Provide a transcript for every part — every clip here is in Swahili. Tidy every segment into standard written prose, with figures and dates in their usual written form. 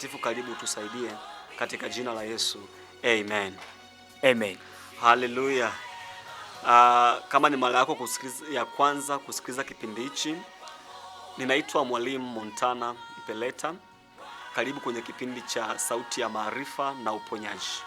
Tifu, karibu tusaidie katika jina la Yesu. Amen. Amen. Hallelujah. Kama ni mara yako ya kwanza kusikiliza kipindi hichi, ninaitwa Mwalimu Montana Mpeleta. Karibu kwenye kipindi cha Sauti ya Maarifa na Uponyaji.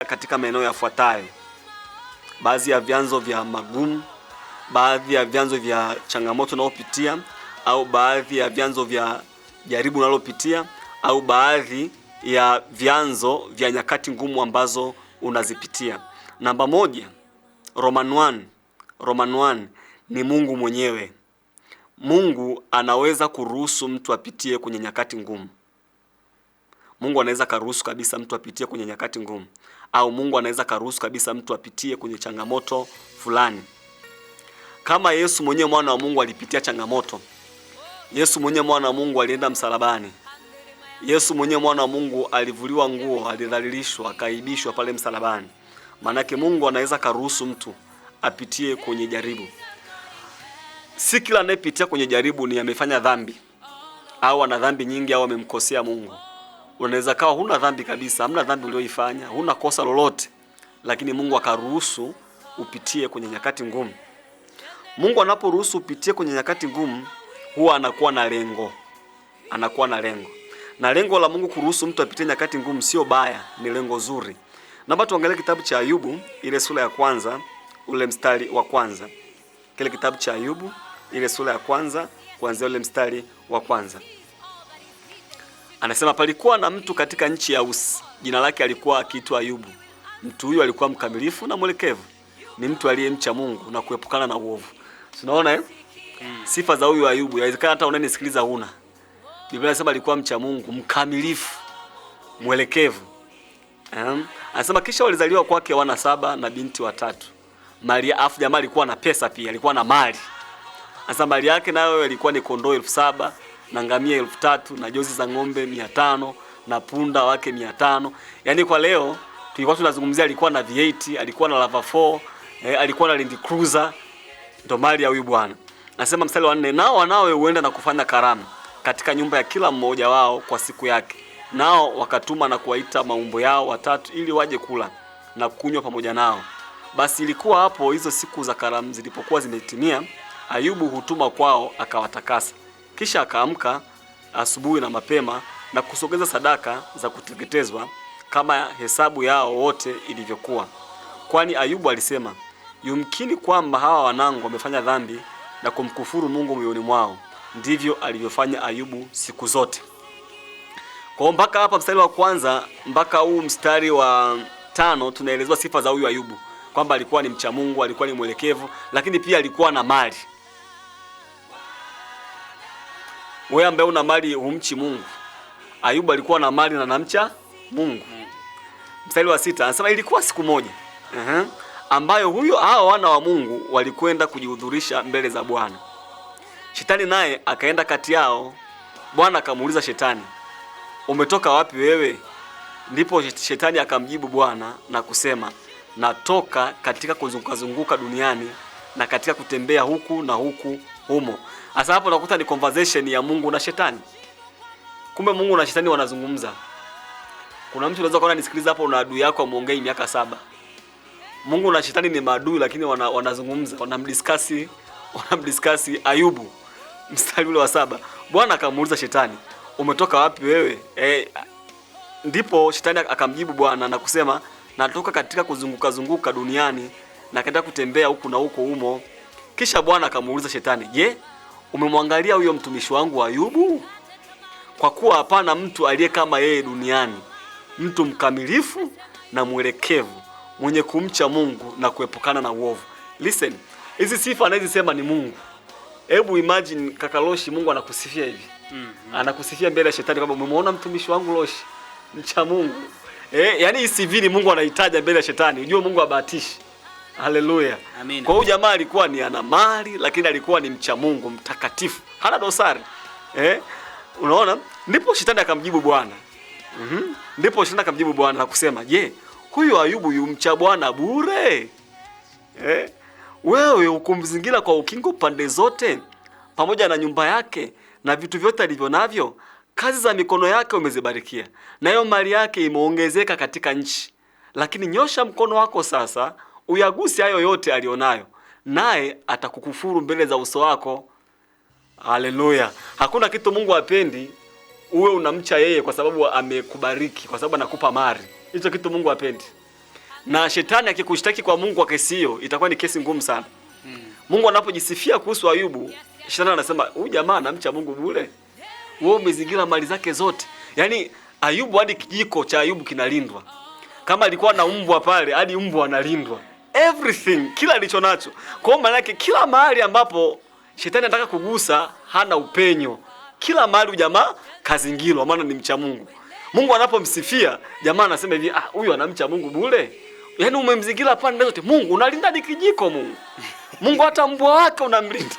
Katika maeneo yafuatayo: baadhi ya vyanzo vya magumu, baadhi ya vyanzo vya changamoto unayopitia, au baadhi ya vyanzo vya jaribu unalopitia, au baadhi ya vyanzo vya nyakati ngumu ambazo unazipitia. Namba moja, Roman 1 ni Mungu mwenyewe. Mungu anaweza kuruhusu mtu apitie kwenye nyakati ngumu. Mungu anaweza karuhusu kabisa mtu apitie kwenye nyakati ngumu, au Mungu anaweza karuhusu kabisa mtu apitie kwenye changamoto fulani. Kama Yesu mwenyewe mwana wa Mungu alipitia changamoto. Yesu mwenyewe mwana wa Mungu alienda msalabani. Yesu mwenyewe mwana wa Mungu alivuliwa nguo, alidhalilishwa, akaibishwa pale msalabani. Maanake Mungu anaweza karuhusu mtu apitie kwenye jaribu. Si kila anayepitia kwenye jaribu ni amefanya dhambi, au ana dhambi nyingi, au amemkosea Mungu. Unaweza kawa huna dhambi kabisa, hamna dhambi uliyoifanya, huna kosa lolote, lakini Mungu akaruhusu upitie kwenye nyakati ngumu. Mungu anaporuhusu upitie kwenye nyakati ngumu, huwa anakuwa na lengo. Na lengo la Mungu kuruhusu mtu apitie nyakati ngumu sio baya, ni lengo zuri. Naomba tuangalie kitabu cha Ayubu, ile sura ya kwanza, ule mstari wa kwanza. Kile kitabu cha Ayubu, ile sura ya kwanza, kuanzia ule mstari wa kwanza. Anasema, palikuwa na mtu katika nchi ya Usi, jina lake alikuwa akiitwa Ayubu. Mtu huyu alikuwa mkamilifu na mwelekevu, ni mtu aliyemcha Mungu na kuepukana na uovu. Tunaona sifa za huyu Ayubu. Inawezekana hata unanisikiliza huna. Biblia inasema alikuwa mcha Mungu, mkamilifu, mwelekevu. Anasema kisha walizaliwa kwake wana 7 na binti 3. Mali, afu jamaa alikuwa na pesa pia, alikuwa na mali. Anasema mali yake nayo ilikuwa ni kondoo 7,000 na ngamia 3,000 na jozi za ng'ombe 500 na punda wake 500. Yaani kwa leo tulikuwa tunazungumzia alikuwa na V8, alikuwa na Lava 4, alikuwa na Land Cruiser. Ndo mali ya huyu bwana. Nasema mstari wa 4, nao wanawe huenda na kufanya karamu katika nyumba ya kila mmoja wao kwa siku yake. Nao wakatuma na kuwaita maumbo yao 3 ili waje kula na kunywa pamoja nao. Basi ilikuwa hapo hizo siku za karamu zilipokuwa zimetimia, Ayubu hutuma kwao akawatakasa. Kisha akaamka asubuhi na mapema na kusogeza sadaka za kuteketezwa kama hesabu yao wote ilivyokuwa. Kwani Ayubu alisema, yumkini kwamba hawa wanangu wamefanya dhambi na kumkufuru Mungu moyoni mwao. Ndivyo alivyofanya Ayubu siku zote. Kwa mpaka hapa mstari wa kwanza mpaka huu mstari wa 5 tunaelezwa sifa za huyu Ayubu, kwamba alikuwa ni mcha Mungu, alikuwa ni mwelekevu, lakini pia alikuwa na mali. Wewe ambaye una mali humchi Mungu. Ayubu alikuwa na mali na anamcha Mungu. Mstari wa 6 anasema ilikuwa siku moja ambayo hao wana wa Mungu walikwenda kujihudhurisha mbele za Bwana. Shetani naye akaenda kati yao. Bwana akamuuliza Shetani, umetoka wapi wewe? Ndipo Shetani akamjibu Bwana na kusema, natoka katika kuzunguka duniani na katika kutembea huku na huku humo. Sasa hapo nakuta ni conversation ya Mungu na Shetani. Kumbe Mungu na Shetani wanazungumza. Kuna mtu unaweza kuona nisikiliza hapo na adui yako amuongei miaka 7. Mungu na Shetani ni maadui lakini wanazungumza, wanamdiscuss Ayubu. Mstari ule wa 7. Bwana akamuuliza Shetani, umetoka wapi wewe? Ndipo Shetani akamjibu Bwana na kusema, natoka katika kuzunguka duniani na kaenda kutembea huku na huko humo. Kisha Bwana akamuuliza Shetani, je, umemwangalia huyo mtumishi wangu Ayubu? Kwa kuwa hapana mtu aliye kama yeye duniani, mtu mkamilifu na mwelekevu, mwenye kumcha Mungu na kuepukana na uovu. Listen, hizi sifa anazisema ni Mungu. Hebu imagine kaka Loshi, Mungu anakusifia hivi. Anakusifia mbele ya Shetani kwamba umemwona mtumishi wangu Loshi, mcha Mungu. Yani hii CV ni Mungu anahitaji mbele ya Shetani. Unajua Mungu habahatishi. Haleluya. Amen. Kwa hiyo jamaa alikuwa ni ana mali lakini alikuwa ni mcha Mungu, mtakatifu. Hana dosari. Unaona? Ndipo Shetani akamjibu Bwana. Ndipo Shetani akamjibu Bwana na kusema, je, huyu Ayubu yumcha Bwana bure? Wewe ukumzingira kwa ukingo pande zote, pamoja na nyumba yake na vitu vyote alivyo navyo. Kazi za mikono yake umezibarikia, nayo mali yake imeongezeka katika nchi. Lakini nyosha mkono wako sasa, uyaguse hayo yote alionayo, naye atakukufuru mbele za uso wako. Haleluya. Hakuna kitu Mungu hapendi uwe unamcha yeye kwa sababu amekubariki, kwa sababu anakupa mali. Hicho kitu Mungu hapendi. Na Shetani akikushtaki kwa Mungu kwa kesi hiyo, itakuwa ni kesi ngumu sana. Mungu anapojisifia kuhusu Ayubu, Shetani anasema, huyu jamaa anamcha Mungu bure. Wewe umezingira mali zake zote. Yaani Ayubu hadi kijiko cha Ayubu kinalindwa. Kama alikuwa na mbwa pale, hadi mbwa analindwa. Everything, kila alicho nacho. Kwa maana yake kila mahali ambapo Shetani anataka kugusa hana upenyo. Kila mahali jamaa kazingirwa, maana ni mcha Mungu. Mungu anapomsifia, jamaa anasema hivi, huyu anamcha Mungu bure. Yaani umemzingira pande zote. Mungu unalinda ni kijiko Mungu. Mungu hata mbwa wake unamlinda.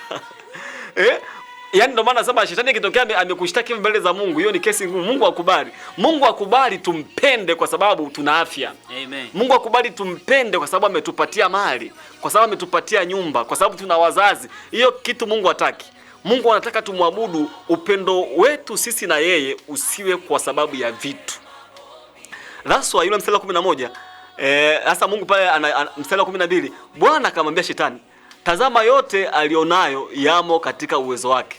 Yaani ndio maana nasema Shetani akitokea amekushtaki mbele za Mungu, hiyo ni kesi ngumu. Mungu akubali. Mungu akubali tumpende kwa sababu tuna afya. Amen. Mungu akubali tumpende kwa sababu ametupatia mali, kwa sababu ametupatia nyumba, kwa sababu tuna wazazi. Hiyo kitu Mungu hataki. Mungu anataka tumwabudu, upendo wetu sisi na yeye usiwe kwa sababu ya vitu. That's why yule mstari wa 11, sasa Mungu pale mstari wa 12, Bwana akamwambia Shetani, tazama yote alionayo yamo katika uwezo wake,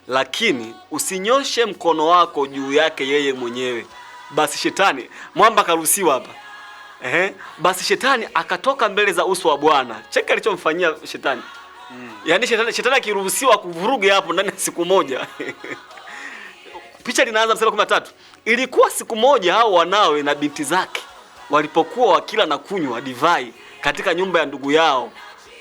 lakini usinyoshe mkono wako juu yake yeye mwenyewe. Basi Shetani, mwamba karuhusiwa hapa. Basi Shetani akatoka mbele za uso wa Bwana. Cheka alichomfanyia Shetani. Yaani Shetani akiruhusiwa kuvuruge hapo ndani ya siku moja. Picha linaanza mstari wa 13. Ilikuwa siku moja hao wanawe na binti zake walipokuwa wakila na kunywa divai katika nyumba ya ndugu yao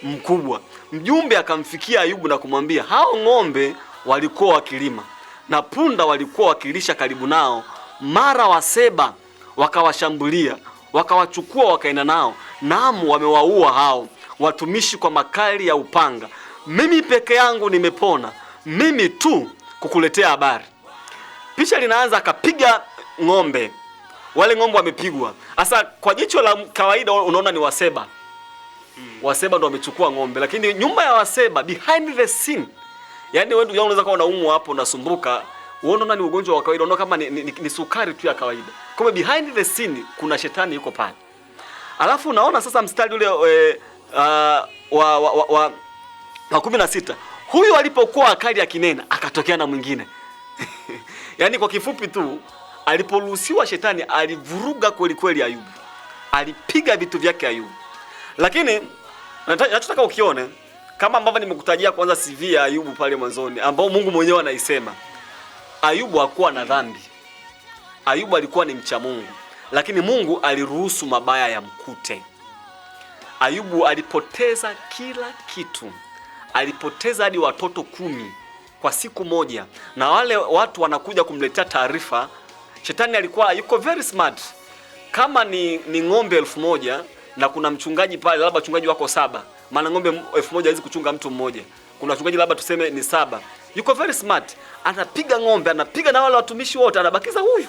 mkubwa. Mjumbe akamfikia Ayubu na kumwambia, hao ng'ombe walikuwa wakilima na punda walikuwa wakilisha karibu nao, mara Waseba wakawashambulia, wakawachukua wakaenda nao, naam wamewaua hao watumishi kwa makali ya upanga. Mimi peke yangu nimepona, mimi tu kukuletea habari. Picha linaanza akapiga ng'ombe. Wale ng'ombe wamepigwa. Sasa kwa jicho la kawaida unaona ni Waseba. Waseba ndio wamechukua ng'ombe, lakini nyuma ya Waseba, behind the scene, yaani wewe ndio unaweza kuwa unaumwa hapo unasumbuka, unaona ni ugonjwa wa kawaida, unaona kama ni sukari tu ya kawaida. Kumbe behind the scene kuna Shetani yuko pale. Alafu unaona sasa mstari ule wa 16. Huyu alipokuwa akali akinena, akatokea na mwingine. Yaani kwa kifupi tu, aliporuhusiwa Shetani alivuruga kweli kweli Ayubu. Alipiga vitu vyake Ayubu. Lakini nataka ukione kama ambavyo nimekutajia kwanza CV ya Ayubu pale mwanzoni, ambao Mungu mwenyewe anaisema. Ayubu hakuwa na dhambi. Ayubu alikuwa ni mcha Mungu, lakini Mungu aliruhusu mabaya yamkute. Ayubu alipoteza kila kitu. Alipoteza hadi watoto 10 kwa siku moja. Na wale watu wanakuja kumletea taarifa. Shetani alikuwa yuko very smart. Kama ni ng'ombe 1000 na kuna mchungaji pale, labda wachungaji wako 7, maana ng'ombe 1000 hawezi kuchunga mtu mmoja. Kuna wachungaji labda tuseme ni 7. Yuko very smart, anapiga ng'ombe, anapiga na wale watumishi wote, anabakiza huyu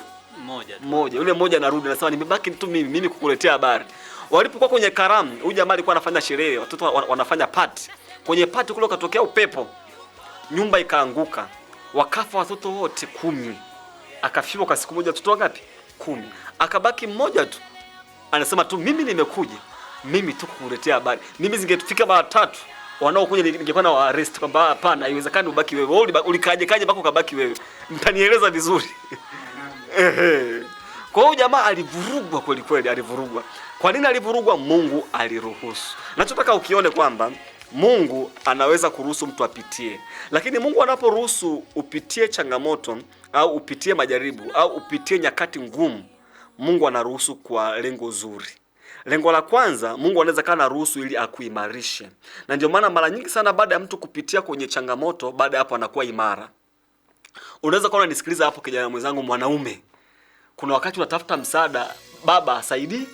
mmoja. Yule mmoja anarudi anasema nimebaki tu mimi kukuletea habari. Walipokuwa kwenye karamu, huyu jamaa alikuwa anafanya sherehe, watoto wanafanya party. Kwenye party kule katokea upepo, nyumba ikaanguka, wakafa watoto wote 10. Akafiwa kwa siku moja watoto wangapi? 10. Akabaki mmoja tu. Anasema tu mimi nimekuja, mimi tu kukuletea habari. Mimi zingetufika mara 3 wanaokuja ningekuwa na arrest kwamba hapana, haiwezekani ubaki wewe. Wewe ulikaje mpaka ukabaki wewe? Mtanieleza vizuri. Kwa hiyo jamaa alivurugwa kweli kweli, alivurugwa. Kwa nini alivurugwa? Mungu aliruhusu. Nachotaka ukione kwamba Mungu anaweza kuruhusu mtu apitie. Lakini Mungu anaporuhusu upitie changamoto au upitie majaribu au upitie nyakati ngumu, Mungu anaruhusu kwa lengo zuri. Lengo la kwanza, Mungu anaweza kana ruhusu ili akuimarishe. Na ndio maana mara nyingi sana baada ya mtu kupitia kwenye changamoto, baada ya hapo anakuwa imara. Unaweza kuwa unanisikiliza hapo kijana mwenzangu mwanaume. Kuna wakati unatafuta msaada, baba asaidii,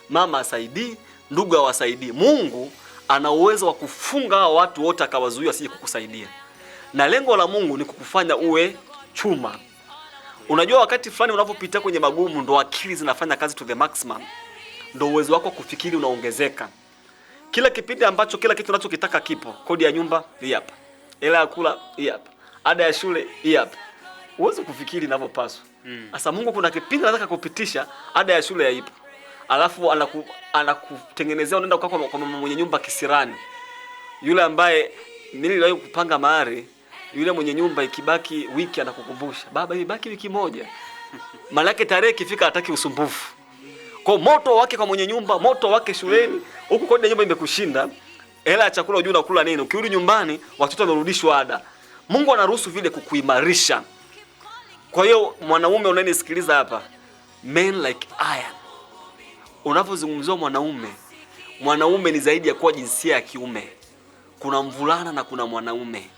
mama asaidii, ndugu hawasaidii. Mungu ana uwezo wa kufunga hao watu wote akawazuia wasije kukusaidia. Na lengo la Mungu ni kukufanya uwe chuma. Unajua wakati fulani unapopitia kwenye magumu ndo akili zinafanya kazi to the maximum. Ndo uwezo wako kufikiri unaongezeka. Kila kipindi ambacho kila kitu unachokitaka kipo. Kodi ya nyumba hii hapa. Hela ya kula hii hapa. Ada ya shule hii hapa. Uwezo kufikiri inavyopaswa. Sasa Mungu kuna kipindi anataka kupitisha ada ya shule haipo. Alafu anakutengenezea unaenda kwa mama mwenye nyumba kisirani. Yule ambaye niliwahi kupanga mahari, yule mwenye nyumba ikibaki wiki anakukumbusha, baba ibaki wiki moja. Malaki tarehe ikifika hataki usumbufu. Kwa moto wake kwa mwenye nyumba, moto wake shuleni, huku kodi ya nyumba imekushinda, hela ya chakula unajua unakula nini? Ukirudi nyumbani watoto wamerudishwa ada. Mungu anaruhusu vile kukuimarisha. Kwa hiyo mwanaume unanisikiliza hapa, men like iron. Unapozungumzia mwanaume ni zaidi ya kuwa jinsia ya kiume. Kuna mvulana na kuna mwanaume.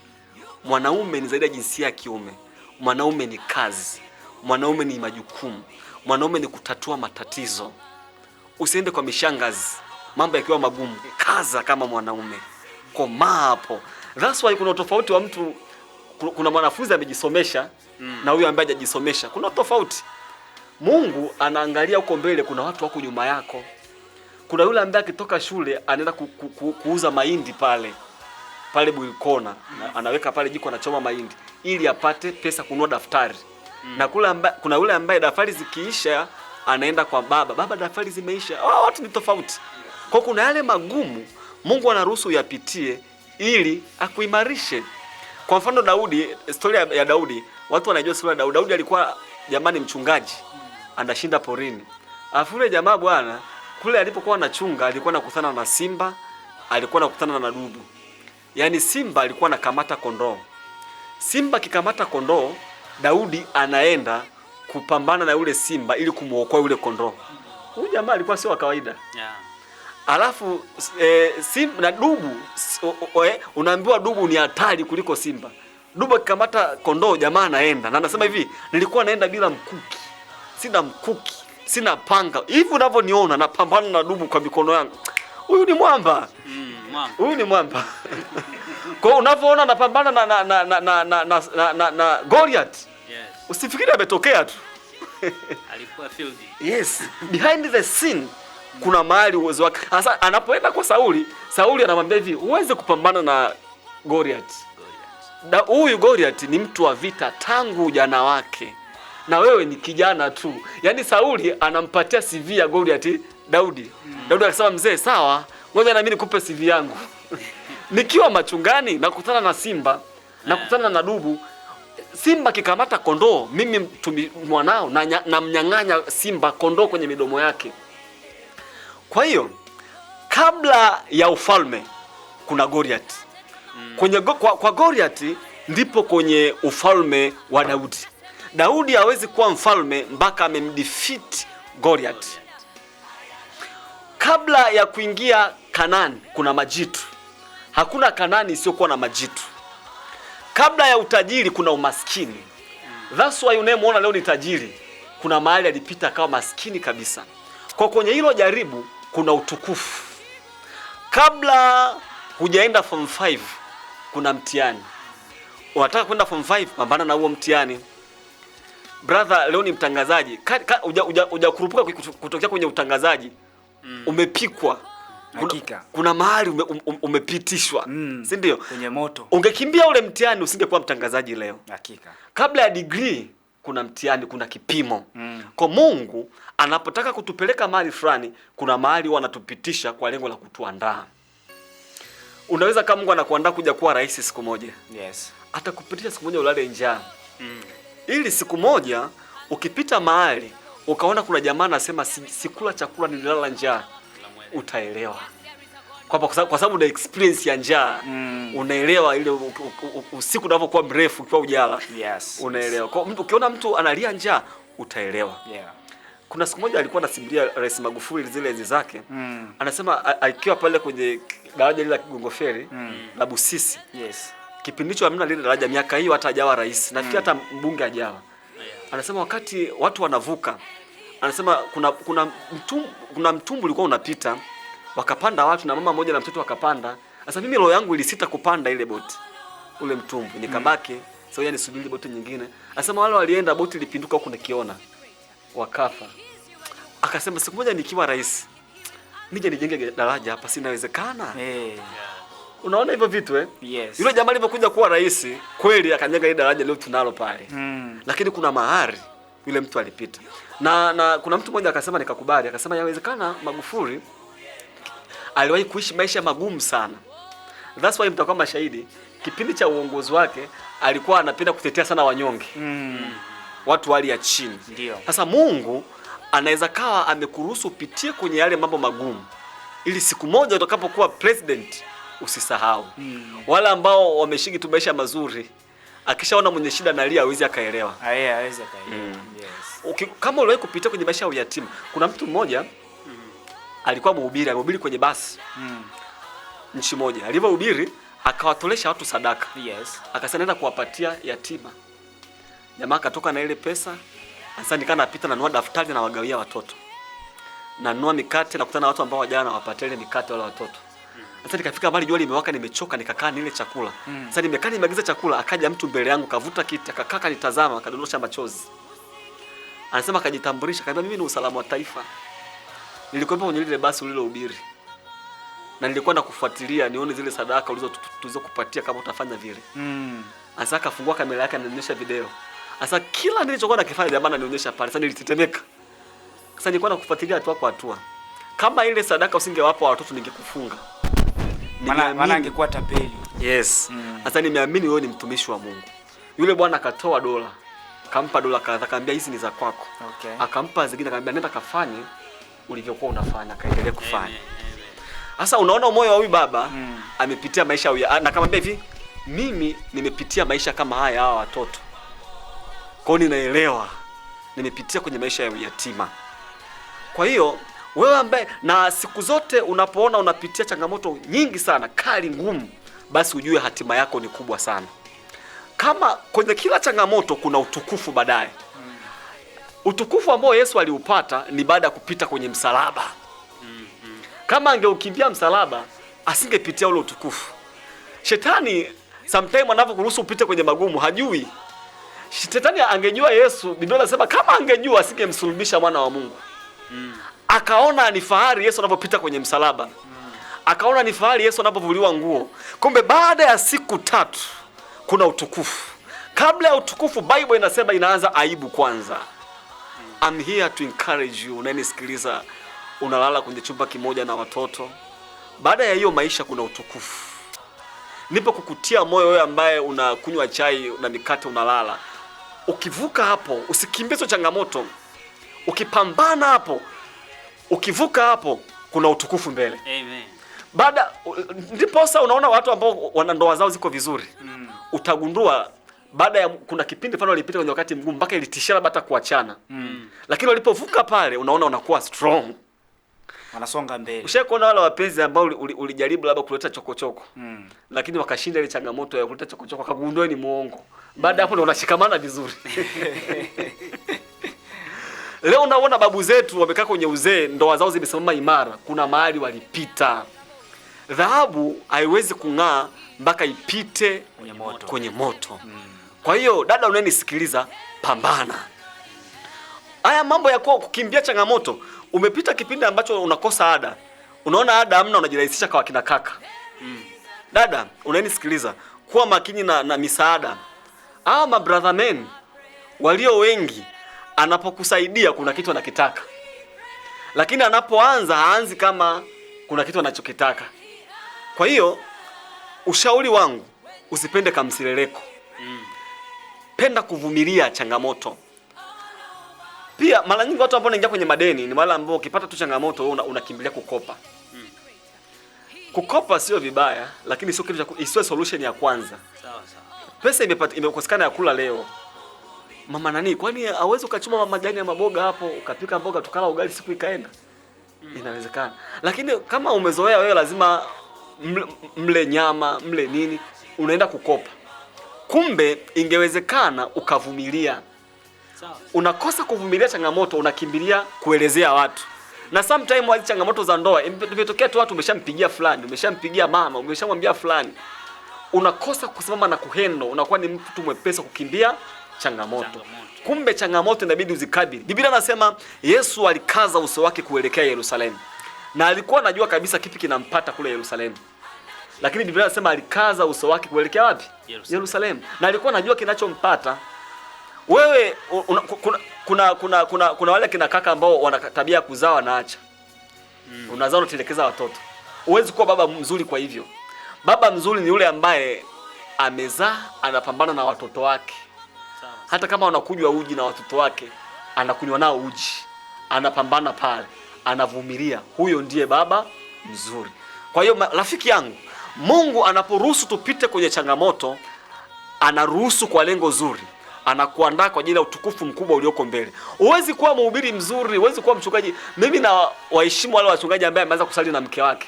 Mwanaume ni zaidi ya jinsia ya kiume. Mwanaume ni kazi. Mwanaume ni majukumu. Mwanaume ni kutatua matatizo. Usiende kwa mishangazi mambo yakiwa magumu. Kaza kama mwanaume. Komaa hapo. That's why kuna tofauti wa mtu, kuna mwanafunzi amejisomesha na huyu ambaye hajajisomesha. Kuna tofauti. Mungu anaangalia huko mbele, kuna watu wako nyuma yako. Kuna yule ambaye akitoka shule anaenda kuuza mahindi pale Buikona, anaweka pale jiko anachoma mahindi ili apate pesa kununua daftari. Na kuna yule ambaye daftari zikiisha anaenda kwa baba, daftari zimeisha. Watu ni tofauti. Kwa kuna yale magumu Mungu anaruhusu yapitie ili akuimarishe. Kwa mfano Daudi, historia ya Daudi, watu wanajua historia ya Daudi. Daudi alikuwa jamani mchungaji, anashinda porini. Afule jamaa bwana, kule alipokuwa anachunga alikuwa anakutana na simba, alikuwa anakutana na dubu. Yaani simba alikuwa anakamata kondoo. Simba kikamata kondoo, Daudi anaenda kupambana na yule simba ili kumuokoa yule kondoo. Huyu jamaa alikuwa sio wa kawaida. Yeah. Alafu simba na dubu, unaambiwa dubu ni hatari kuliko simba. Dubu akikamata kondoo jamaa anaenda. Na anasema hivi, nilikuwa naenda bila mkuki. Sina mkuki, sina panga. Hivi unavyoniona napambana na dubu kwa mikono yangu. Huyu ni mwamba. Huyu ni mwamba. Kwa unavyoona napambana na Goliath. Yes. Usifikiri ametokea tu. Alikuwa field. Yes. Behind the scene kuna mahali uwezo wake. Sasa anapoenda kwa Sauli anamwambia hivi, uweze kupambana na Goliath. Huyu Goliath ni mtu wa vita tangu ujana wake. Na wewe ni kijana tu. Yaani Sauli anampatia CV ya Goliath Daudi. Daudi akasema mzee sawa, ngoja na mimi nikupe CV yangu. Nikiwa machungani nakutana na simba, nakutana na dubu. Simba kikamata kondoo, mimi mwanao na mnyang'anya simba kondoo kwenye midomo yake. Kwa hiyo kabla ya ufalme kuna Goliath. Kwa Goliath ndipo kwenye ufalme wa Daudi. Daudi hawezi kuwa mfalme mpaka amemdefeat Goliath. Kabla ya kuingia Kanani kuna majitu. Hakuna Kanani isiyokuwa na majitu. Kabla ya utajiri kuna umaskini. That's why unayemuona leo ni tajiri, kuna mahali alipita akawa maskini kabisa. Kwa kwenye hilo jaribu kuna utukufu. Kabla hujaenda form 5 kuna mtihani. Unataka kwenda form 5, pambana na huo mtihani. Brother, leo ni mtangazaji. Hujakurupuka kutokea kwenye utangazaji. Umepikwa. Kuna mahali umepitishwa. Si ndio? Kwenye moto. Ungekimbia ule mtihani usingekuwa mtangazaji leo. Hakika. Kabla ya degree kuna mtihani, kuna kipimo. Kwa Mungu anapotaka kutupeleka mahali fulani, kuna mahali wanatupitisha kwa lengo la kutuandaa. Unaweza kama Mungu anakuandaa kuja kuwa rais siku moja. Yes. Atakupitisha siku moja ulale njaa. Ili siku moja ukipita mahali ukaona kuna jamaa anasema sikula chakula nililala njaa, utaelewa. Kwa sababu una experience ya njaa, unaelewa ile usiku unapokuwa mrefu ukiwa ujala. Yes. Unaelewa. Kwa mtu ukiona mtu analia njaa, utaelewa. Yeah. Kuna siku moja alikuwa anasimulia Rais Magufuli zile enzi zake. Anasema akiwa pale kwenye daraja lile la Kigongo Ferry la Busisi. Yes. Kipindi hicho hamna lile daraja, miaka hiyo hata hajawa rais. Nafikiri hata mbunge hajawa. Anasema wakati watu wanavuka, anasema kuna mtumbu ulikuwa unapita, wakapanda watu na mama mmoja na mtoto wakapanda. Sasa mimi roho yangu ilisita kupanda ile boti. Ule mtumbu nikabaki, sasa yani nisubiri boti nyingine. Anasema wale walienda, boti ilipinduka huko nikiona. Wakafa. Akasema siku moja nikiwa rais, nije nijenge daraja hapa, sinawezekana. Unaona hivyo vitu Yes. Yule jamaa alipokuja kuwa rais, kweli akajenga ile daraja leo tunalo pale. Lakini kuna mahari yule mtu alipita. Na kuna mtu mmoja akasema, nikakubali, akasema yawezekana Magufuli aliwahi kuishi maisha magumu sana. That's why mtakuwa mashahidi, kipindi cha uongozi wake alikuwa anapenda kutetea sana wanyonge. Watu hali ya chini. Ndio. Sasa Mungu anaweza kawa amekuruhusu upitie kwenye yale mambo magumu, ili siku moja utakapokuwa president usisahau. Wale ambao wameshiki tu maisha mazuri, akishaona mwenye shida analia hawezi akaelewa. Hawezi akaelewa. Yes. Kama uliwahi kupitia kwenye maisha ya uyatima, kuna mtu mmoja alikuwa mhubiri kwenye basi. Nchi moja. Alivyohubiri akawatolesha watu sadaka. Yes. Akasema naenda kuwapatia yatima. Jamaa akatoka na ile pesa, sasa nikana napita na nunua daftari na wagawia watoto. Na nunua mikate na kukutana na watu ambao wajana wapatia ile mikate wale watoto. Sasa nikafika mbali, jua limewaka, nimechoka, nikakaa nile chakula. Sasa nimekaa nimeagiza chakula, akaja mtu mbele yangu, kavuta kiti, akakaa kanitazama, akadondosha machozi. Anasema akajitambulisha, akaniambia mimi ni usalama wa taifa. Nilikuwa kwenye ile basi ulilohubiri. Na nilikuwa nakufuatilia nione zile sadaka ulizokupatia kama utafanya vile. Sasa akafungua kamera yake ananionyesha video. Sasa kila nilichokuwa nakifanya jamaa ananionyesha pale. Sasa nilitetemeka. Sasa nilikuwa nakufuatilia hatua kwa hatua. Kama ile sadaka usingewapa watoto ningekufunga. Maana angekuwa tapeli. Yes. Sasa nimeamini wewe ni mtumishi wa Mungu. Yule bwana akatoa dola. Kampa dola kadhaa, akamwambia hizi ni za kwako. Okay. Akampa zingine, akamwambia nenda kafanye ulivyokuwa unafanya, kaendelee kufanya. Sasa unaona moyo wa huyu baba amepitia maisha na akamwambia hivi, mimi nimepitia maisha kama haya hawa watoto. Kwa hiyo ninaelewa. Nimepitia kwenye maisha ya yatima. Kwa hiyo wewe ambaye na siku zote unapoona unapitia changamoto nyingi sana, kali ngumu, basi ujue hatima yako ni kubwa sana. Kama kwenye kila changamoto kuna utukufu baadaye. Utukufu ambao Yesu aliupata ni baada ya kupita kwenye msalaba. Kama angeukimbia msalaba, asingepitia ule utukufu. Shetani sometimes anapokuruhusu upite kwenye magumu, hajui. Shetani angejua Yesu, Biblia inasema kama angejua asingemsulubisha mwana wa Mungu. Akaona ni fahari Yesu anapopita kwenye msalaba. Akaona ni fahari Yesu anapovuliwa nguo. Kumbe baada ya siku 3 kuna utukufu. Kabla ya utukufu, Bible inasema inaanza aibu kwanza. I'm here to encourage you. Unanisikiliza, unalala kwenye chumba kimoja na watoto. Baada ya hiyo maisha kuna utukufu. Nipo kukutia moyo wewe ambaye unakunywa chai na mikate unalala. Ukivuka hapo, usikimbize changamoto. Ukipambana hapo, ukivuka hapo, kuna utukufu mbele. Amen. Ndipo sasa unaona watu ambao wana ndoa zao ziko vizuri. Utagundua baada ya kuna kipindi fulani walipita kwenye wakati mgumu mpaka ilitishia labda hata kuachana. Lakini walipovuka pale unaona unakuwa strong. Wanasonga mbele. Ushakuona wale wapenzi ambao ulijaribu labda kuleta chokochoko. Lakini wakashinda ile changamoto ya kuleta chokochoko, wakagundua ni muongo. Baada hapo ndio unashikamana vizuri. Leo unaona babu zetu wamekaa kwenye uzee, ndoa zao zimesimama imara. Kuna mahali walipita. Dhahabu haiwezi kung'aa mpaka ipite kwenye moto. Kwa hiyo dada unayenisikiliza, pambana. Haya mambo ya kukimbia changamoto, umepita kipindi ambacho unakosa ada. Unaona ada hamna, unajirahisisha kwa kina kaka. Dada unayenisikiliza, kuwa makini na misaada. Ma brother men walio wengi, anapokusaidia kuna kitu anakitaka. Lakini anapoanza haanzi kama kuna kitu anachokitaka. Kwa hiyo ushauri wangu, usipende kamsileleko. Penda kuvumilia changamoto. Pia mara nyingi watu ambao wanaingia kwenye madeni ni wale ambao ukipata tu changamoto wewe unakimbilia kukopa. Kukopa sio vibaya, lakini sio kitu isiwe solution ya kwanza. Sawa. Pesa imekosekana ya kula leo. Mama nani, kwani hawezi ukachuma majani ya maboga hapo, ukapika mboga tukala ugali siku ikaenda? Inawezekana. Lakini kama umezoea wewe lazima mle nyama, mle nini, unaenda kukopa. Kumbe ingewezekana ukavumilia. Sawa. Unakosa kuvumilia changamoto, unakimbilia kuelezea watu. Na sometimes hizo changamoto za ndoa imetokea tu, watu umeshampigia fulani, umeshampigia mama, umeshamwambia fulani. Unakosa kusimama na kuhendo, unakuwa ni mtu mwepesi kukimbia changamoto. Kumbe changamoto inabidi uzikabili. Biblia inasema Yesu alikaza uso wake kuelekea Yerusalemu. Na alikuwa anajua kabisa kipi kinampata kule Yerusalemu. Lakini Biblia inasema alikaza uso wake kuelekea wapi? Yerusalemu. Na alikuwa anajua kinachompata. Wewe kuna wale kina kaka ambao wana tabia ya kuzaa wanaacha. Unazaa unatelekeza watoto. Huwezi kuwa baba mzuri kwa hivyo. Baba mzuri ni yule ambaye amezaa, anapambana na watoto wake. Hata kama wanakujwa uji na watoto wake, anakunywa nao uji. Anapambana pale, anavumilia. Huyo ndiye baba mzuri. Kwa hiyo rafiki yangu, Mungu anaporuhusu tupite kwenye changamoto, anaruhusu kwa lengo zuri. Anakuandaa kwa ajili ya utukufu mkubwa ulioko mbele. Huwezi kuwa mhubiri mzuri, huwezi kuwa mchungaji. Mimi na waheshimu wale wachungaji ambao ameanza kusali na mke wake.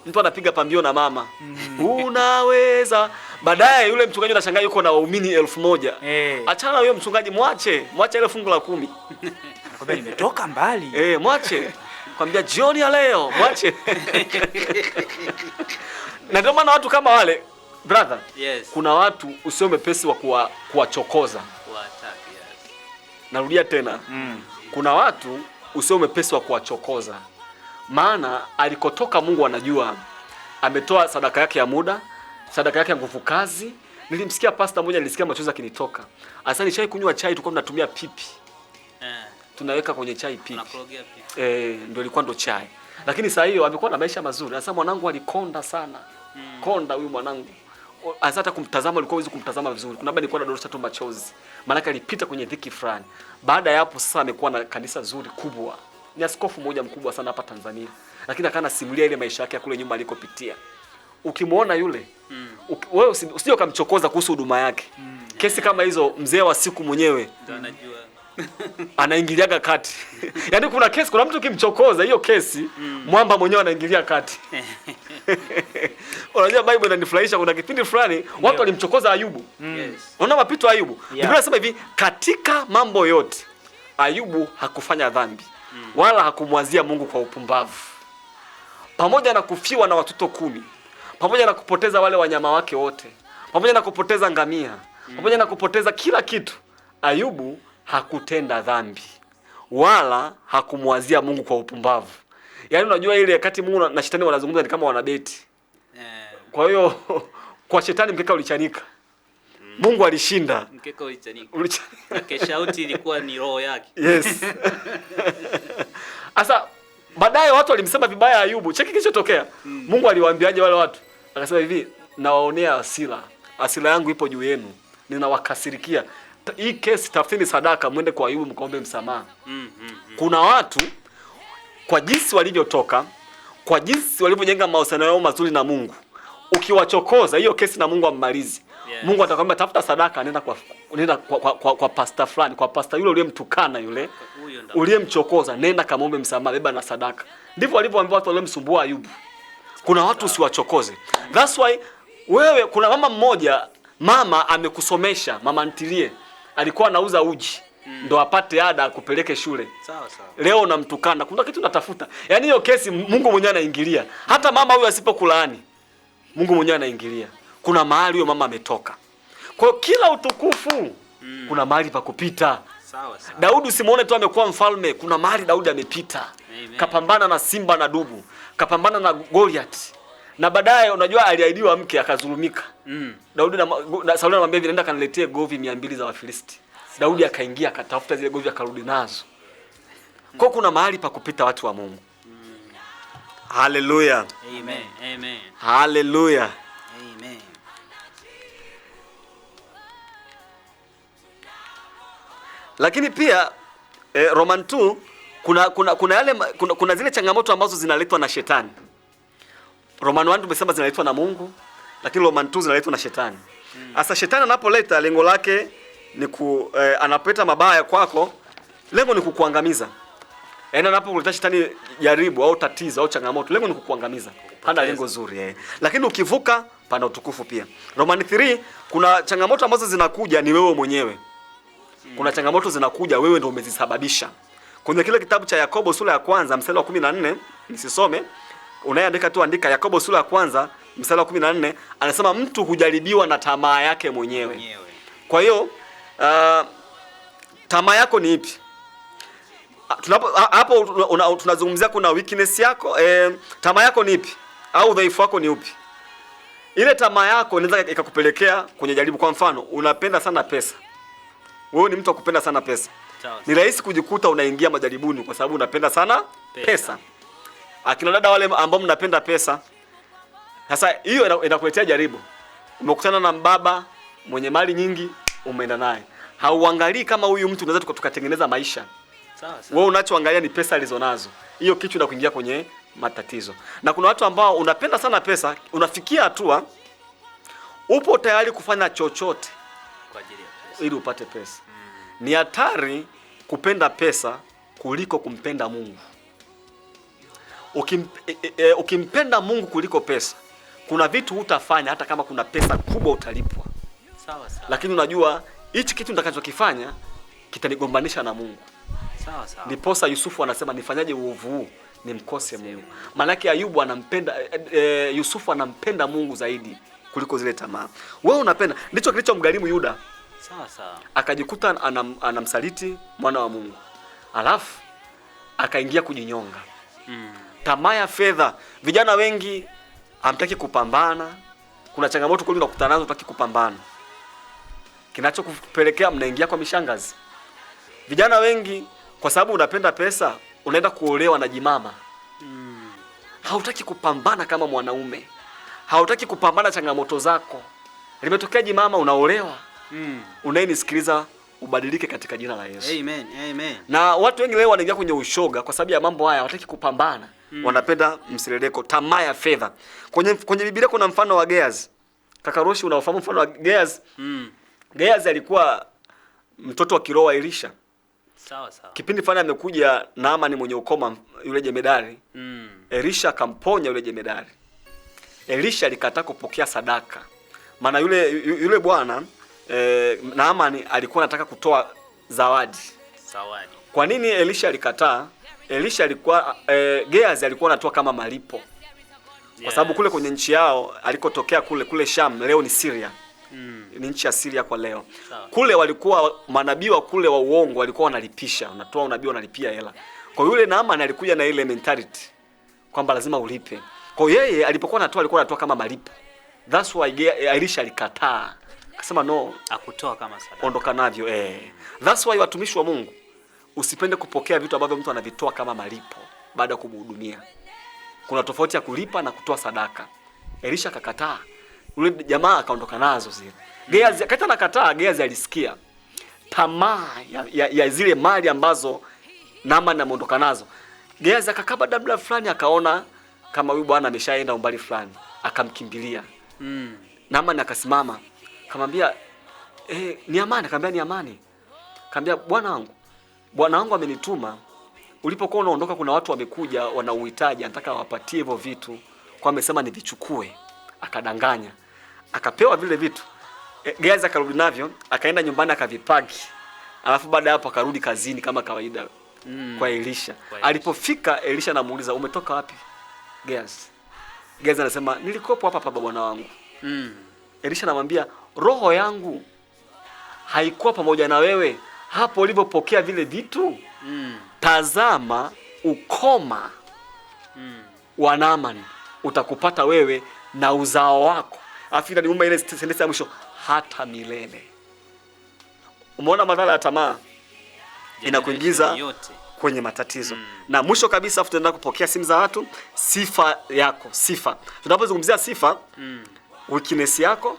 Mtu anapiga pambio na mama. Unaweza. Baadaye yule mchungaji unashangaa yuko na waumini 1000. Achana na huyo mchungaji, mwache ile fungu la 10. Nakwambia nimetoka mbali. Mwache. Kwambia jioni ya leo, mwache. Na ndio maana watu kama wale, brother, yes, kuna watu usio mepesi wa kuwachokoza. Yes. Narudia tena. Kuna watu usio mepesi wa kuwachokoza. Maana alikotoka Mungu anajua. Ametoa sadaka yake ya muda, sadaka yake ya nguvu kazi. Nilimsikia pastor mmoja, nilisikia machozi yakinitoka. Asante, chai kunywa chai tulikuwa tunatumia pipi. Tunaweka kwenye chai pipi. Tunakorogea pipi. Ndio ilikuwa ndo chai. Lakini saa hiyo amekuwa na maisha mazuri. Sasa mwanangu alikonda sana. Konda huyu mwanangu. Hata kumtazama ulikuwa huwezi kumtazama vizuri. Kuna baada nilikuwa nadorosha tu machozi. Maana alipita kwenye dhiki fulani. Baada ya hapo sasa amekuwa na kanisa zuri kubwa. Ni askofu mmoja mkubwa sana hapa Tanzania. Lakini akana simulia ile maisha yake kule nyuma alikopitia. Ukimuona yule, wewe usije ukamchokoza kuhusu huduma yake. Kesi kama hizo mzee wa siku mwenyewe Ndio anajua. Anaingiliaga kati. Yaani kuna kesi, kuna mtu kimchokoza hiyo kesi, mwamba mwenyewe anaingilia kati. Unajua Bible inanifurahisha, kuna kipindi fulani watu walimchokoza Ayubu. Yes. Unaona mapito Ayubu. Biblia inasema hivi, katika mambo yote Ayubu hakufanya dhambi. Wala hakumwazia Mungu kwa upumbavu. Pamoja na kufiwa na watoto 10, pamoja na kupoteza wale wanyama wake wote, pamoja na kupoteza ngamia, pamoja na kupoteza kila kitu, Ayubu hakutenda dhambi. Wala hakumwazia Mungu kwa upumbavu. Yaani unajua ile wakati Mungu na shetani wanazungumza ni kama wanabeti. Kwa hiyo kwa shetani mkeka ulichanika. Mungu alishinda. Mkeka ulichanika. Na keshauti ilikuwa ni roho yake. Yes. Asa baadaye watu walimsema vibaya Ayubu. Cheki kilichotokea. Mungu aliwaambiaje wale watu? Akasema hivi, nawaonea hasira. Hasira yangu ipo juu yenu. Ninawakasirikia. Hii kesi tafuteni sadaka, mwende kwa Ayubu mkaombe msamaha. Kuna watu kwa jinsi walivyotoka, kwa jinsi walivyojenga mahusiano yao mazuri na Mungu, ukiwachokoza hiyo kesi na Mungu ammalizi. Yes. Mungu atakwambia tafuta sadaka, nenda kwa pastor fulani, kwa pastor yule uliyemtukana yule, uliyemchokoza, nenda kamombe msamaha, beba na sadaka. Ndivyo walivyoambia watu waliomsumbua Ayubu. Kuna watu usiwachokoze. That's why kuna mama mmoja, mama amekusomesha, mama ntilie, alikuwa anauza uji. ndo apate ada kupeleke shule. Sawa sawa. Leo unamtukana, kuna kitu unatafuta. Yaani hiyo kesi Mungu mwenyewe anaingilia. Hata mama huyu asipokulaani, Mungu mwenyewe anaingilia. Kuna mahali huyo mama ametoka. Kwa hiyo kila utukufu kuna mahali pa kupita. Sawa sawa. Daudi usimuone tu amekuwa mfalme, kuna mahali Daudi amepita. Amen. Kapambana na simba na dubu, kapambana na Goliath. Na baadaye unajua aliahidiwa mke akazulumika. Daudi na Sauli anamwambia hivi, nenda kaniletee govi 200 za Wafilisti. Daudi akaingia akatafuta zile govi akarudi nazo. Kwa kuna mahali pa kupita watu wa Mungu. Haleluya. Amen. Amen. Haleluya. Amen. Lakini pia Roman 2 kuna zile changamoto ambazo zinaletwa na shetani. Roman 1 tumesema zinaletwa na Mungu, lakini Roman 2 zinaletwa na shetani. Sasa shetani anapoleta, lengo lake ni anapeta mabaya kwako, lengo ni kukuangamiza. Yaani anapokuleta shetani jaribu au tatizo au changamoto, lengo ni kukuangamiza. Hana lengo zuri Lakini ukivuka pana utukufu pia. Roman 3 kuna changamoto ambazo zinakuja ni wewe mwenyewe. Kuna changamoto zinakuja wewe ndio umezisababisha. Kwenye kile kitabu cha Yakobo sura ya kwanza mstari wa 14, nisisome, unayeandika tu andika Yakobo sura ya kwanza mstari wa 14, anasema mtu hujaribiwa na tamaa yake mwenyewe. Kwa hiyo tamaa yako ni ipi? Hapo tunazungumzia kuna weakness yako, tamaa yako ni ipi? Au udhaifu wako ni upi? Ile tamaa yako inaweza ikakupelekea kwenye jaribu. Kwa mfano, unapenda sana pesa. Wewe ni mtu wa kupenda sana pesa. Ni rahisi kujikuta unaingia majaribuni kwa sababu unapenda sana pesa. Akina dada wale ambao mnapenda pesa, sasa hiyo inakuletea jaribu. Umekutana na mbaba mwenye mali nyingi, umeenda naye. Hauangalii kama huyu mtu unaweza tukatengeneza maisha. Sawa. Wewe unachoangalia ni pesa alizonazo. Hiyo kitu inakuingia kwenye matatizo. Na kuna watu ambao unapenda sana pesa, unafikia hatua upo tayari kufanya chochote kwa ajili ya pesa ili upate pesa. Ni hatari kupenda pesa kuliko kumpenda Mungu. Ukimpenda Mungu kuliko pesa, kuna vitu hutafanya hata kama kuna pesa kubwa utalipwa. Sawa sawa. Lakini unajua hichi kitu nitakachokifanya kitanigombanisha na Mungu. Sawa sawa. Ndiposa Yusufu anasema nifanyaje uovu huu nimkose Mungu. Maana yake Ayubu anampenda Yusufu anampenda Mungu zaidi kuliko zile tamaa. Wewe unapenda, ndicho kilichomgharimu Yuda. Sawa sawa. Akajikuta anamsaliti mwana wa Mungu. Alafu akaingia kujinyonga. Tamaa ya fedha. Vijana wengi hamtaki kupambana. Kuna changamoto kweli unakutana nazo, hutaki kupambana. Kinachokupelekea mnaingia kwa mishangazi. Vijana wengi kwa sababu unapenda pesa, unaenda kuolewa na jimama. Hautaki kupambana kama mwanaume. Hautaki kupambana changamoto zako. Limetokea jimama unaolewa. Unayenisikiliza ubadilike katika jina la Yesu. Amen. Amen. Na watu wengi leo wanaingia kwenye ushoga kwa sababu ya mambo haya, hawataki kupambana. Wanapenda mseleleko, tamaa ya fedha. Kwenye Biblia kuna mfano wa Gehazi. Kaka Roshi, unaofahamu mfano wa Gehazi? Gehazi alikuwa mtoto wa kiroho wa Elisha. Sawa sawa. Kipindi fulani amekuja Naamani mwenye ukoma, yule jemedari. Elisha akamponya yule jemedari. Elisha alikataa kupokea sadaka. Maana yule bwana Naamani alikuwa anataka kutoa zawadi. Kwa nini Elisha alikataa? Elisha alikuwa Gehazi alikuwa anatoa kama malipo. Kwa sababu kule kwenye nchi yao alikotokea kule Sham, leo ni Syria. Ni nchi ya Syria kwa leo. Kule walikuwa manabii wa kule wa uongo walikuwa wanalipisha, unatoa unabii unalipia hela. Kwa yule Naamani alikuja na ile mentality kwamba lazima ulipe. Kwa yeye alipokuwa alikuwa anatoa kama malipo. That's why Elisha alikataa. Akasema no, akutoa kama sadaka. Ondoka navyo That's why watumishi wa Mungu usipende kupokea vitu ambavyo mtu anavitoa kama malipo baada ya kumhudumia. Kuna tofauti ya kulipa na kutoa sadaka. Elisha akakataa. Yule jamaa akaondoka nazo zile. Gehazi akata nakataa, Gehazi alisikia tamaa ya zile mali ambazo Naamani ameondoka nazo. Gehazi akakaa baada muda fulani akaona kama huyu bwana ameshaenda umbali fulani, akamkimbilia. Naamani akasimama, akamwambia ni amani, akamwambia ni amani. Akamwambia bwana wangu amenituma. Ulipokuwa unaondoka kuna watu wamekuja wana uhitaji, anataka awapatie hivyo vitu. Kwa amesema nivichukue. Akadanganya. Akapewa vile vitu. Gehazi akarudi navyo, akaenda nyumbani akavipaki. Alafu baada hapo akarudi kazini kama kawaida kwa Elisha. Alipofika Elisha anamuuliza, umetoka wapi Gehazi? Gehazi anasema nilikopo hapa bwana wangu. Elisha anamwambia, roho yangu haikuwa pamoja na wewe hapo ulipopokea vile vitu? Tazama ukoma wa Naamani utakupata wewe na uzao wako. Afika niumba ile sentensi ya mwisho, hata milele. Umeona madhara ya tamaa inakuingiza kwenye matatizo. Na mwisho kabisa, afu tunaenda kupokea simu za watu. Sifa yako, sifa. Tunapozungumzia sifa, weakness yako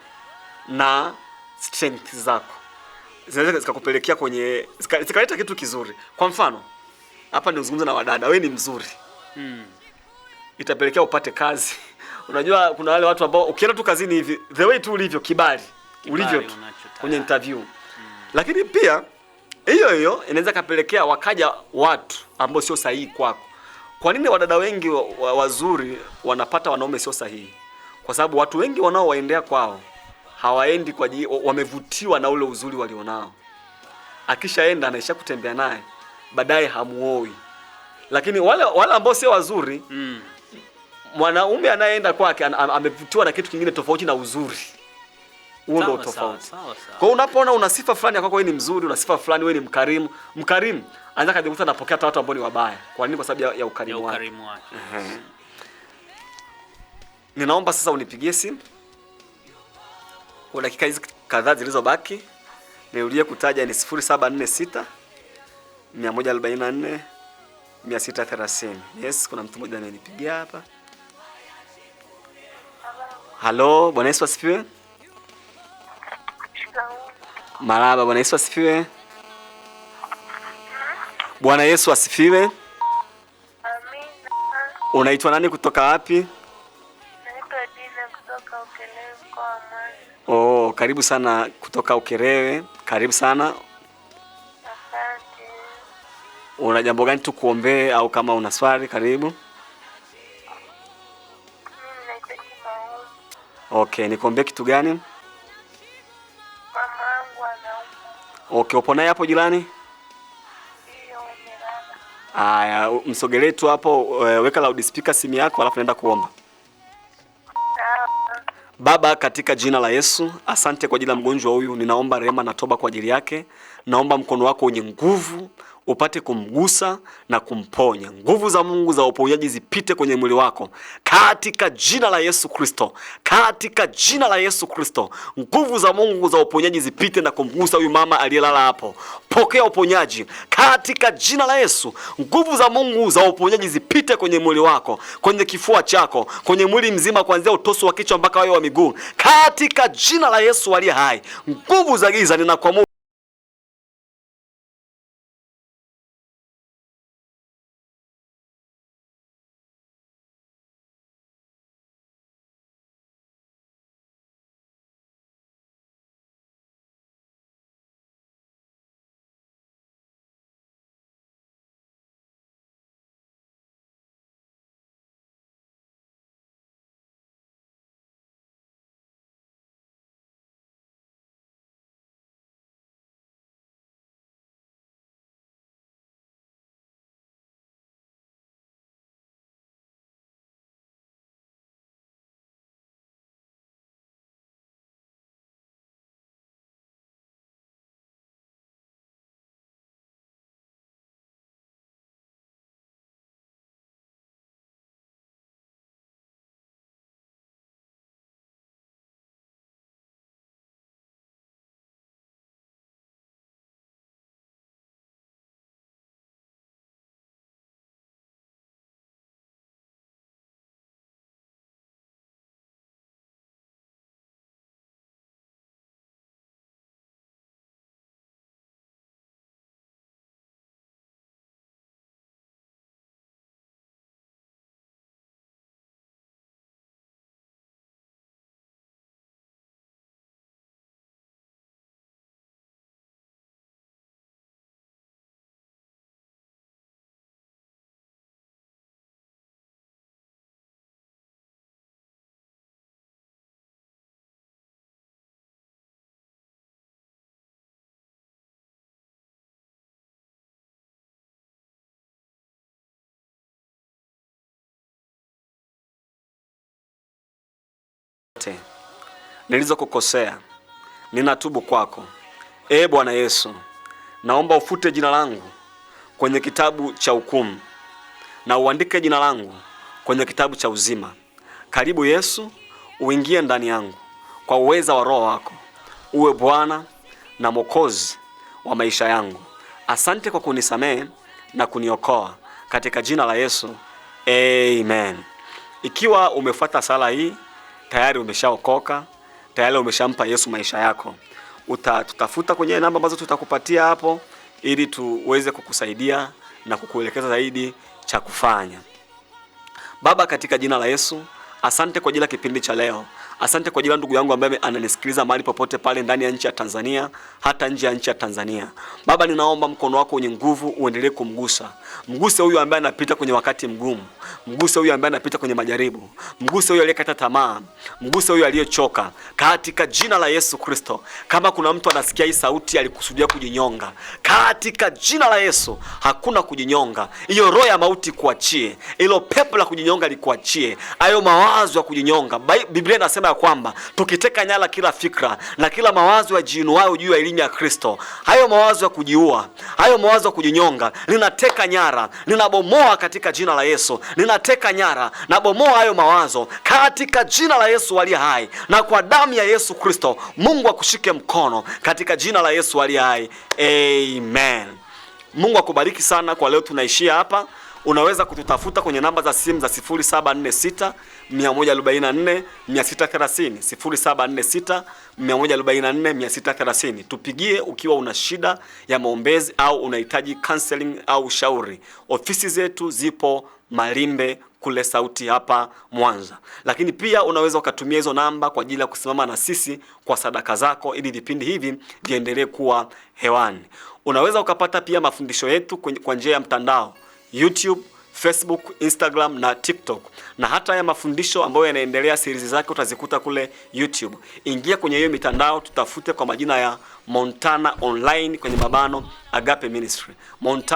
na strength zako zinaweza zikakupelekea kwenye zikaleta kitu kizuri. Kwa mfano, hapa nizungumza na wadada, wewe ni mzuri. Itapelekea upate kazi. Unajua kuna wale watu ambao ukienda tu kazini hivi, the way tu ulivyo, kibali ulivyo tu kwenye interview. Lakini pia hiyo inaweza kapelekea wakaja watu ambao sio sahihi kwako. Kwa nini wadada wengi wazuri wanapata wanaume sio sahihi? Kwa sababu watu wengi wanaowaendea kwao hawaendi kwa wamevutiwa na ule uzuri walionao. Akishaenda anaisha kutembea naye, baadaye hamuoi. Lakini wale ambao sio wazuri, mwanaume anayeenda kwake amevutiwa na kitu kingine tofauti na uzuri. Huo ndio tofauti. Kwa hiyo unapoona una sifa fulani kwako, wewe ni mzuri, una sifa fulani, wewe ni mkarimu. Mkarimu anaweza kujikuta anapokea hata watu ambao ni wabaya. Kwa nini? Kwa sababu ya ukarimu wake. Ninaomba sasa unipigie simu kwa dakika hizi kadhaa zilizobaki. Nirudie kutaja, ni 0746 144 630. Yes, kuna mtu mmoja ananipigia hapa. Halo, Bwana Yesu asifiwe. Marhaba, Bwana Yesu asifiwe. Bwana Yesu asifiwe. Amina. Unaitwa nani, kutoka wapi? Naitwa Dina kutoka Ukerewe kwa Mwanza. Karibu sana kutoka Ukerewe. Karibu sana. Asante. Una jambo gani tukuombee au kama una swali karibu? Mimi nahitaji maombi. Nikuombee kitu gani? Mama yangu anaumwa. Upo naye hapo jirani? Ndio, amelala. Aya, msogelee tu hapo, weka loudspeaker simu yako, alafu naenda kuomba. Baba, katika jina la Yesu, asante kwa ajili ya mgonjwa huyu. Ninaomba rehema na toba kwa ajili yake. Naomba mkono wako wenye nguvu upate kumgusa na kumponya. Nguvu za Mungu za uponyaji zipite kwenye mwili wako katika jina la Yesu Kristo. Katika jina la Yesu Kristo, nguvu za Mungu za uponyaji zipite na kumgusa huyu mama aliyelala hapo. Pokea uponyaji katika jina la Yesu. Nguvu za Mungu za uponyaji zipite kwenye mwili wako, kwenye kifua chako, kwenye mwili mzima, kuanzia utosi wa kichwa mpaka wayo wa miguu, katika jina la Yesu aliye hai. Nguvu za giza ninakuamuru zote nilizokukosea ninatubu kwako. Ee Bwana Yesu, naomba ufute jina langu kwenye kitabu cha hukumu na uandike jina langu kwenye kitabu cha uzima. Karibu Yesu, uingie ndani yangu kwa uweza wa Roho wako. Uwe Bwana na Mwokozi wa maisha yangu. Asante kwa kunisamehe na kuniokoa katika jina la Yesu. Amen. Ikiwa umefuata sala hii, tayari umeshaokoka, tayari umeshampa Yesu maisha yako. Tutafuta kwenye namba ambazo tutakupatia hapo ili tuweze kukusaidia na kukuelekeza zaidi cha kufanya. Baba, katika jina la Yesu, asante kwa ajili ya kipindi cha leo. Asante kwa ajili ya ndugu yangu ambaye ananisikiliza mahali popote pale ndani ya nchi ya Tanzania, hata nje ya nchi ya Tanzania. Baba, ninaomba mkono wako wenye nguvu uendelee kumgusa. Mguse huyu ambaye anapita kwenye wakati mgumu. Mguse huyu ambaye anapita kwenye majaribu. Mguse huyu aliyekata tamaa. Mguse huyu aliyechoka. Katika jina la Yesu Kristo. Kama kuna mtu anasikia hii sauti alikusudia kujinyonga, katika jina la Yesu, hakuna kujinyonga. Hiyo roho ya mauti kuachie. Hilo pepo la kujinyonga likuachie. Hayo mawazo ya kujinyonga. Biblia inasema ya kwamba tukiteka nyara kila fikra na kila mawazo ya jiinuayo juu ya elimu ya Kristo. Hayo mawazo ya kujiua, hayo mawazo ya kujinyonga, ninateka nyara, ninabomoa katika jina la Yesu. Ninateka nyara, nabomoa hayo mawazo katika jina la Yesu aliye hai, na kwa damu ya Yesu Kristo Mungu akushike mkono katika jina la Yesu aliye hai. Amen. Mungu akubariki sana. Kwa leo tunaishia hapa. Unaweza kututafuta kwenye namba za simu za 0746 144 630, 0746 144 630. Tupigie ukiwa una shida ya maombezi au unahitaji counseling au ushauri. Ofisi zetu zipo Malimbe kule Sauti hapa Mwanza. Lakini pia unaweza ukatumia hizo namba kwa ajili ya kusimama na sisi kwa sadaka zako ili vipindi hivi viendelee kuwa hewani. Unaweza ukapata pia mafundisho yetu kwa njia ya mtandao YouTube, Facebook, Instagram na TikTok. Na hata ya mafundisho ambayo yanaendelea series zake utazikuta kule YouTube. Ingia kwenye hiyo mitandao, tutafute kwa majina ya Montana Online kwenye mabano Agape Ministry. Montana